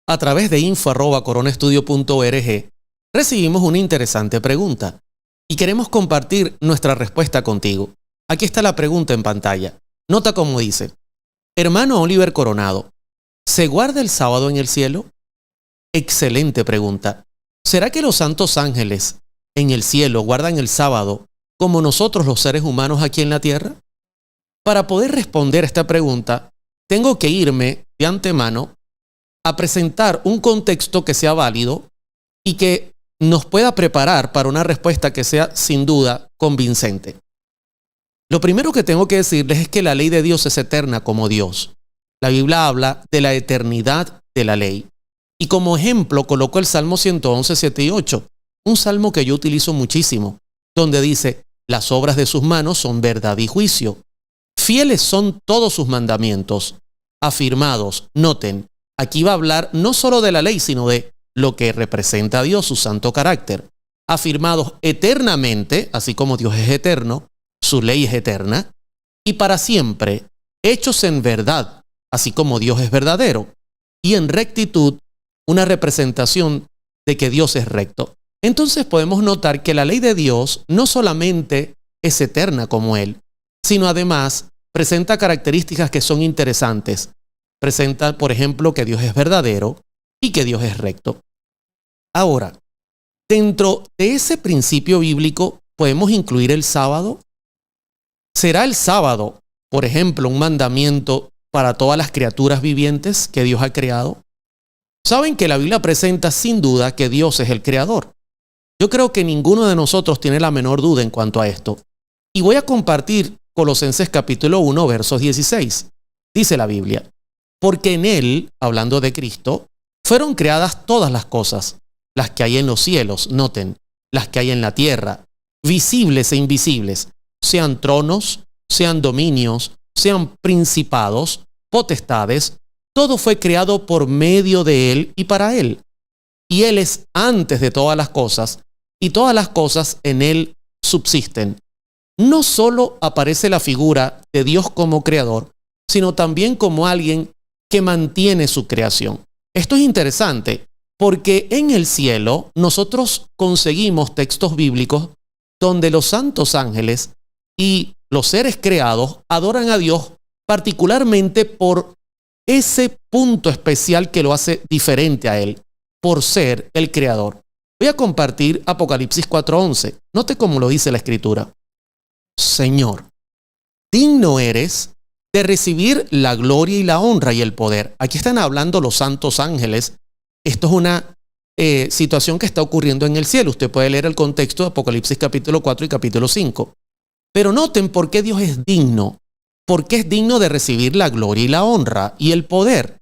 A través de info@coronaestudio.org recibimos una interesante pregunta y queremos compartir nuestra respuesta contigo. Aquí está la pregunta en pantalla. Nota cómo dice: Hermano Oliver Coronado, ¿se guarda el sábado en el cielo? Excelente pregunta. ¿Será que los santos ángeles en el cielo guardan el sábado como nosotros los seres humanos aquí en la tierra? Para poder responder esta pregunta, tengo que irme de antemano a presentar un contexto que sea válido y que nos pueda preparar para una respuesta que sea sin duda convincente. Lo primero que tengo que decirles es que la ley de Dios es eterna como Dios. La Biblia habla de la eternidad de la ley. Y como ejemplo coloco el Salmo 111, 7 y 8, un salmo que yo utilizo muchísimo, donde dice: las obras de sus manos son verdad y juicio. Fieles son todos sus mandamientos, afirmados. Noten, aquí va a hablar no solo de la ley, sino de lo que representa a Dios, su santo carácter. Afirmados eternamente, así como Dios es eterno, su ley es eterna, y para siempre, hechos en verdad, así como Dios es verdadero, y en rectitud, una representación de que Dios es recto. Entonces podemos notar que la ley de Dios no solamente es eterna como Él, sino además presenta características que son interesantes. Presenta, por ejemplo, que Dios es verdadero y que Dios es recto. Ahora, dentro de ese principio bíblico, ¿podemos incluir el sábado? ¿Será el sábado, por ejemplo, un mandamiento para todas las criaturas vivientes que Dios ha creado? Saben que la Biblia presenta sin duda que Dios es el creador. Yo creo que ninguno de nosotros tiene la menor duda en cuanto a esto. Y voy a compartir Colosenses capítulo 1, versos 16. Dice la Biblia: porque en Él, hablando de Cristo, fueron creadas todas las cosas, las que hay en los cielos, noten, las que hay en la tierra, visibles e invisibles, sean tronos, sean dominios, sean principados, potestades, todo fue creado por medio de Él y para Él. Y Él es antes de todas las cosas, y todas las cosas en Él subsisten. No solo aparece la figura de Dios como creador, sino también como alguien que mantiene su creación. Esto es interesante porque en el cielo nosotros conseguimos textos bíblicos donde los santos ángeles y los seres creados adoran a Dios particularmente por ese punto especial que lo hace diferente a Él, por ser el creador. Voy a compartir Apocalipsis 4:11. Note cómo lo dice la Escritura. Señor, digno eres de recibir la gloria y la honra y el poder. Aquí están hablando los santos ángeles. Esto es una situación que está ocurriendo en el cielo. Usted puede leer el contexto de Apocalipsis capítulo 4 y capítulo 5. Pero noten por qué Dios es digno. ¿Por qué es digno de recibir la gloria y la honra y el poder?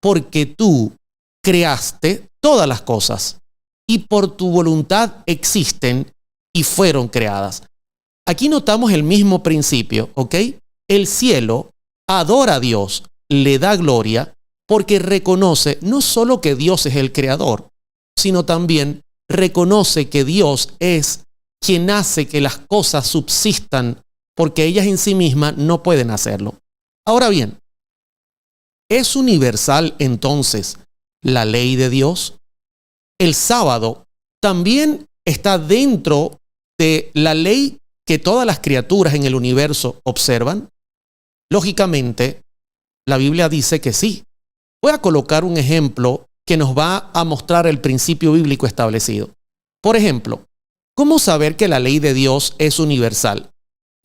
Porque tú creaste todas las cosas y por tu voluntad existen y fueron creadas. Aquí notamos el mismo principio, ¿ok? El cielo adora a Dios, le da gloria, porque reconoce no solo que Dios es el creador, sino también reconoce que Dios es quien hace que las cosas subsistan, porque ellas en sí mismas no pueden hacerlo. Ahora bien, ¿es universal entonces la ley de Dios? El sábado también está dentro de la ley que todas las criaturas en el universo observan. Lógicamente, la Biblia dice que sí. Voy a colocar un ejemplo que nos va a mostrar el principio bíblico establecido. Por ejemplo, ¿cómo saber que la ley de Dios es universal?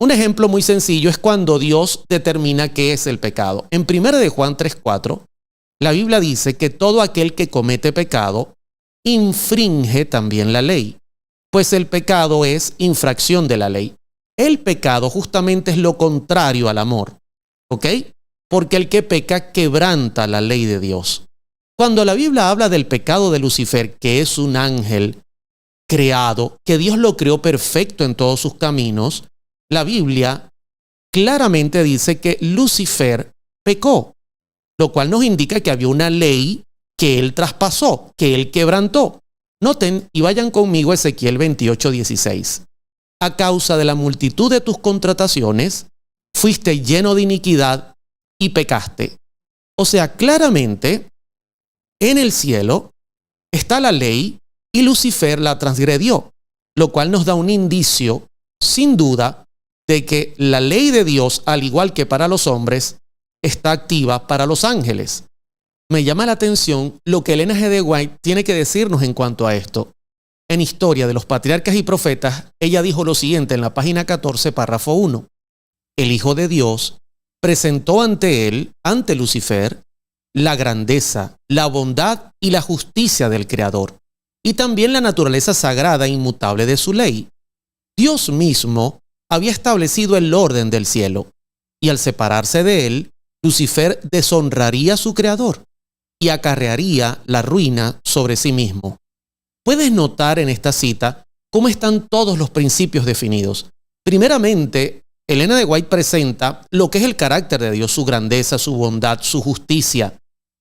Un ejemplo muy sencillo es cuando Dios determina qué es el pecado. En 1 de Juan 3:4, la Biblia dice que todo aquel que comete pecado infringe también la ley, pues el pecado es infracción de la ley. El pecado justamente es lo contrario al amor, ¿ok? Porque el que peca quebranta la ley de Dios. Cuando la Biblia habla del pecado de Lucifer, que es un ángel creado, que Dios lo creó perfecto en todos sus caminos, la Biblia claramente dice que Lucifer pecó, lo cual nos indica que había una ley que él traspasó, que él quebrantó. Noten y vayan conmigo a Ezequiel 28:16. A causa de la multitud de tus contrataciones, fuiste lleno de iniquidad y pecaste. O sea, claramente, En el cielo está la ley y Lucifer la transgredió, lo cual nos da un indicio, sin duda, de que la ley de Dios, al igual que para los hombres, está activa para los ángeles. Me llama la atención lo que Elena G. de White tiene que decirnos en cuanto a esto. En Historia de los Patriarcas y Profetas, ella dijo lo siguiente en la página 14, párrafo 1. El Hijo de Dios presentó ante él, ante Lucifer, la grandeza, la bondad y la justicia del Creador, y también la naturaleza sagrada e inmutable de su ley. Dios mismo había establecido el orden del cielo, y al separarse de él, Lucifer deshonraría a su Creador y acarrearía la ruina sobre sí mismo. Puedes notar en esta cita cómo están todos los principios definidos. Primeramente, Elena de White presenta lo que es el carácter de Dios, su grandeza, su bondad, su justicia,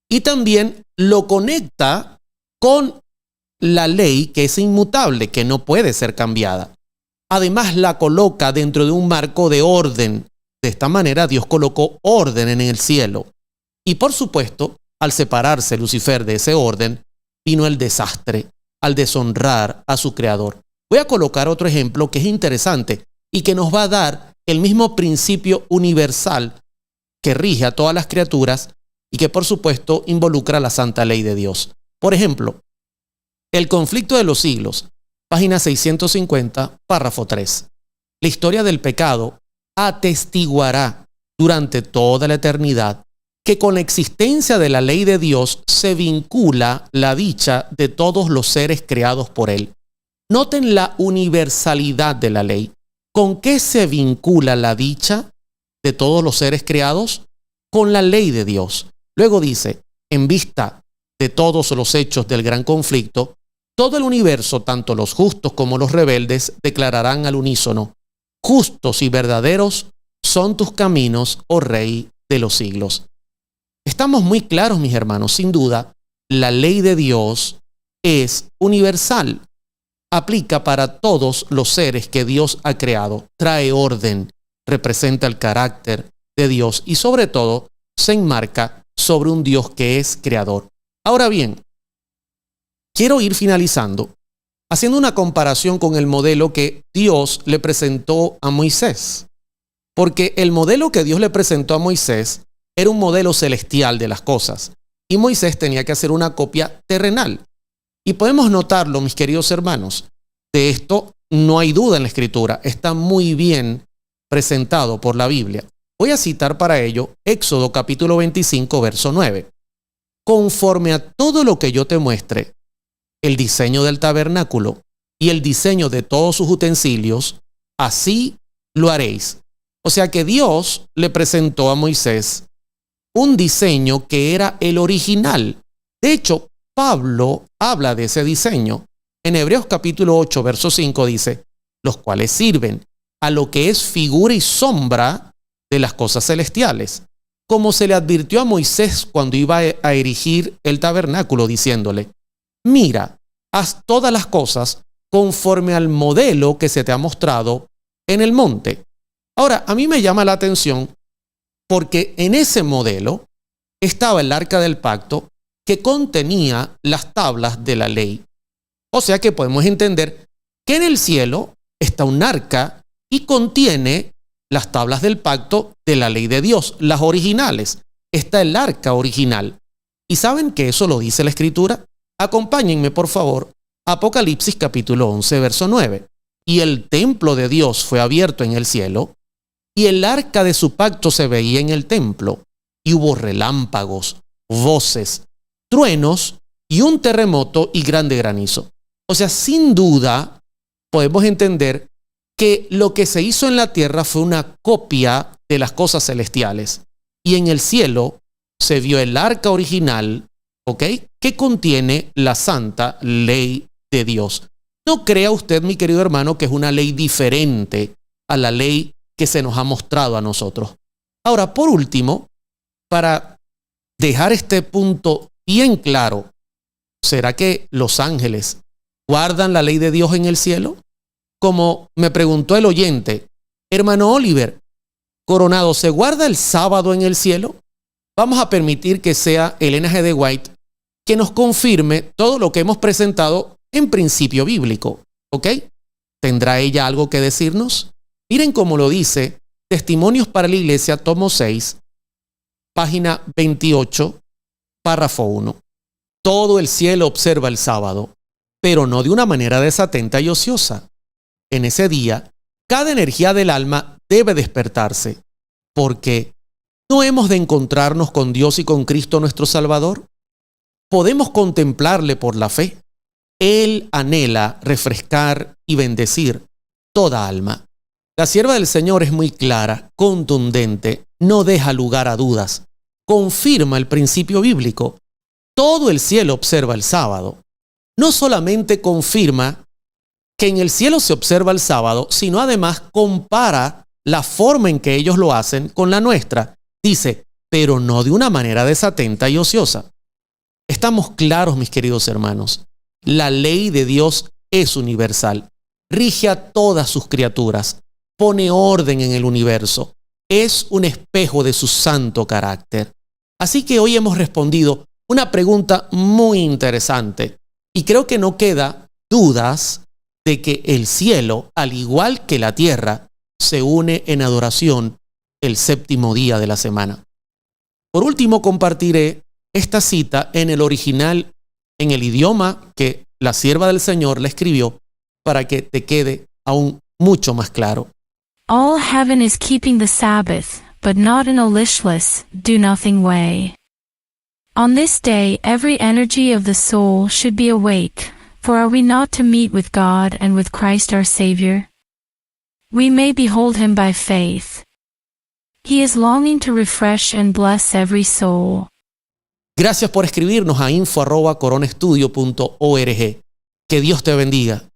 y también lo conecta con la ley que es inmutable, que no puede ser cambiada. Además, la coloca dentro de un marco de orden. De esta manera, Dios colocó orden en el cielo. Y por supuesto, al separarse Lucifer de ese orden, vino el desastre, al deshonrar a su Creador. Voy a colocar otro ejemplo que es interesante y que nos va a dar el mismo principio universal que rige a todas las criaturas y que por supuesto involucra la santa ley de Dios. Por ejemplo, el conflicto de los siglos, página 650, párrafo 3. La historia del pecado atestiguará durante toda la eternidad que con la existencia de la ley de Dios se vincula la dicha de todos los seres creados por Él. Noten la universalidad de la ley. ¿Con qué se vincula la dicha de todos los seres creados? Con la ley de Dios. Luego dice, en vista de todos los hechos del gran conflicto, todo el universo, tanto los justos como los rebeldes, declararán al unísono, justos y verdaderos son tus caminos, oh Rey de los siglos. Estamos muy claros, mis hermanos, sin duda, la ley de Dios es universal. Aplica para todos los seres que Dios ha creado. Trae orden, representa el carácter de Dios y sobre todo se enmarca sobre un Dios que es creador. Ahora bien, quiero ir finalizando haciendo una comparación con el modelo que Dios le presentó a Moisés. Porque el modelo que Dios le presentó a Moisés era un modelo celestial de las cosas y Moisés tenía que hacer una copia terrenal. Y podemos notarlo, mis queridos hermanos, de esto no hay duda en la Escritura, está muy bien presentado por la Biblia. Voy a citar para ello Éxodo capítulo 25, verso 9. Conforme a todo lo que yo te muestre, el diseño del tabernáculo y el diseño de todos sus utensilios, así lo haréis. O sea que Dios le presentó a Moisés un diseño que era el original. De hecho, Pablo habla de ese diseño. En Hebreos capítulo 8, verso 5 dice, los cuales sirven a lo que es figura y sombra de las cosas celestiales, como se le advirtió a Moisés cuando iba a erigir el tabernáculo, diciéndole, mira, haz todas las cosas conforme al modelo que se te ha mostrado en el monte. Ahora, a mí me llama la atención porque en ese modelo estaba el arca del pacto que contenía las tablas de la ley. O sea que podemos entender que en el cielo está un arca y contiene las tablas del pacto de la ley de Dios, las originales. Está el arca original. ¿Y saben que eso lo dice la Escritura? Acompáñenme, por favor, a Apocalipsis capítulo 11, verso 9. Y el templo de Dios fue abierto en el cielo, y el arca de su pacto se veía en el templo, y hubo relámpagos, voces, truenos, y un terremoto y grande granizo. O sea, sin duda, podemos entender que lo que se hizo en la tierra fue una copia de las cosas celestiales. Y en el cielo se vio el arca original, ¿ok?, que contiene la santa ley de Dios. No crea usted, mi querido hermano, que es una ley diferente a la ley que se nos ha mostrado a nosotros. Ahora, por último, para dejar este punto bien claro, ¿será que los ángeles guardan la ley de Dios en el cielo? Como me preguntó el oyente, hermano Oliver, Coronado, ¿se guarda el sábado en el cielo? Vamos a permitir que sea Elena G. de White que nos confirme todo lo que hemos presentado en principio bíblico. ¿Ok? ¿Tendrá ella algo que decirnos? Miren cómo lo dice Testimonios para la Iglesia, tomo 6, página 28, párrafo 1. Todo el cielo observa el sábado, pero no de una manera desatenta y ociosa. En ese día, cada energía del alma debe despertarse, porque ¿no hemos de encontrarnos con Dios y con Cristo nuestro Salvador? Podemos contemplarle por la fe. Él anhela refrescar y bendecir toda alma. La sierva del Señor es muy clara, contundente, no deja lugar a dudas. Confirma el principio bíblico. Todo el cielo observa el sábado. No solamente confirma que en el cielo se observa el sábado, sino además compara la forma en que ellos lo hacen con la nuestra. Dice, pero no de una manera desatenta y ociosa. Estamos claros, mis queridos hermanos. La ley de Dios es universal. Rige a todas sus criaturas. Pone orden en el universo. Es un espejo de su santo carácter. Así que hoy hemos respondido una pregunta muy interesante. Y creo que no queda dudas de que el cielo, al igual que la tierra, se une en adoración el séptimo día de la semana. Por último, compartiré esta cita en el original, en el idioma que la sierva del Señor la escribió, para que te quede aún mucho más claro. All heaven is keeping the Sabbath, but not in a listless, do-nothing way. On this day every energy of the soul should be awake, for are we not to meet with God and with Christ our Savior? We may behold Him by faith. He is longing to refresh and bless every soul. Gracias por escribirnos a info@coronaestudio.org. Que Dios te bendiga.